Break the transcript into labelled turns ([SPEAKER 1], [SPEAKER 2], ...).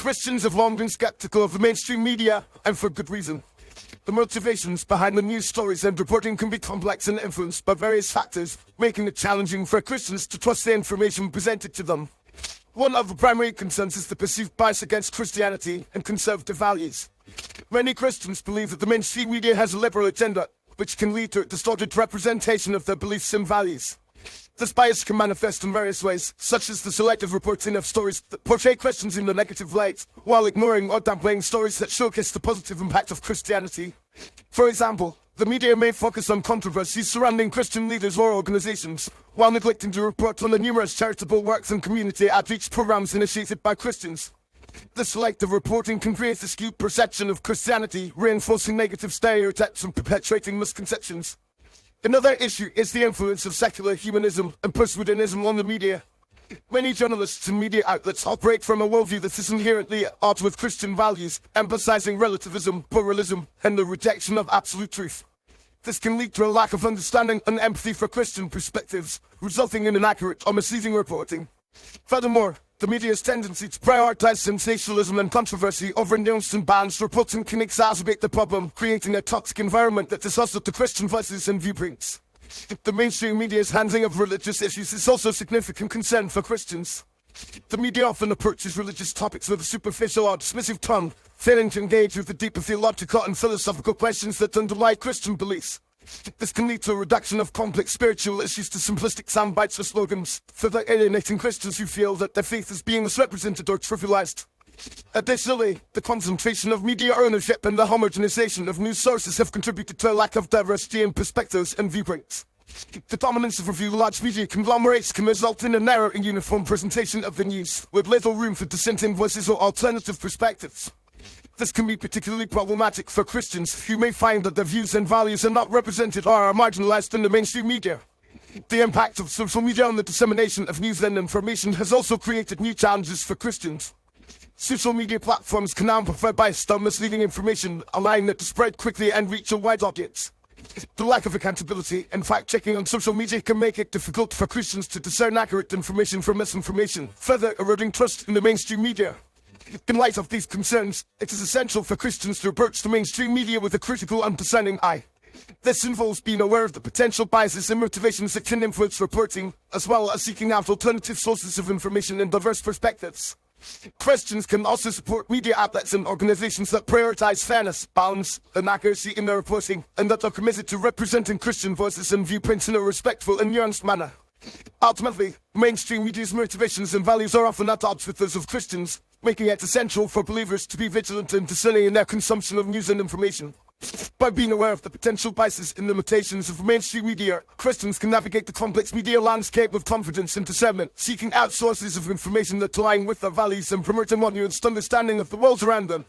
[SPEAKER 1] Christians have long been skeptical of the mainstream media, and for good reason. The motivations behind the news stories and reporting can be complex and influenced by various factors, making it challenging for Christians to trust the information presented to them. One of the primary concerns is the perceived bias against Christianity and conservative values. Many Christians believe that the mainstream media has a liberal agenda, which can lead to a distorted representation of their beliefs and values. This bias can manifest in various ways, such as the selective reporting of stories that portray Christians in a negative light, while ignoring or downplaying stories that showcase the positive impact of Christianity. For example, the media may focus on controversies surrounding Christian leaders or organizations, while neglecting to report on the numerous charitable works and community outreach programs initiated by Christians. This selective reporting can create a skewed perception of Christianity, reinforcing negative stereotypes and perpetuating misconceptions. Another issue is the influence of secular humanism and postmodernism on the media. Many journalists and media outlets operate from a worldview that is inherently at odds with Christian values, emphasizing relativism, pluralism, and the rejection of absolute truth. This can lead to a lack of understanding and empathy for Christian perspectives, resulting in inaccurate or misleading reporting. Furthermore, the media's tendency to prioritize sensationalism and controversy over nuanced and balanced reporting can exacerbate the problem, creating a toxic environment that is hostile to Christian voices and viewpoints. The mainstream media's handling of religious issues is also a significant concern for Christians. The media often approaches religious topics with a superficial or dismissive tone, failing to engage with the deeper theological and philosophical questions that underlie Christian beliefs. This can lead to a reduction of complex spiritual issues to simplistic sound bites or slogans, further alienating Christians who feel that their faith is being misrepresented or trivialized. Additionally, the concentration of media ownership and the homogenization of news sources have contributed to a lack of diversity in perspectives and viewpoints. The dominance of a few large media conglomerates can result in a narrow and uniform presentation of the news, with little room for dissenting voices or alternative perspectives. This can be particularly problematic for Christians who may find that their views and values are not represented or are marginalized in the mainstream media. The impact of social media on the dissemination of news and information has also created new challenges for Christians. Social media platforms can amplify biased or misleading information, allowing it to spread quickly and reach a wide audience. The lack of accountability and fact-checking on social media can make it difficult for Christians to discern accurate information from misinformation, further eroding trust in the mainstream media. In light of these concerns, it is essential for Christians to approach the mainstream media with a critical and discerning eye. This involves being aware of the potential biases and motivations that can influence reporting, as well as seeking out alternative sources of information and diverse perspectives. Christians can also support media outlets and organizations that prioritize fairness, balance, and accuracy in their reporting, and that are committed to representing Christian voices and viewpoints in a respectful and nuanced manner. Ultimately, mainstream media's motivations and values are often at odds with those of Christians, making it essential for believers to be vigilant and discerning in their consumption of news and information. By being aware of the potential biases and limitations of mainstream media, Christians can navigate the complex media landscape with confidence and discernment, seeking out sources of information that align with their values and promote a more nuanced understanding of the world around them.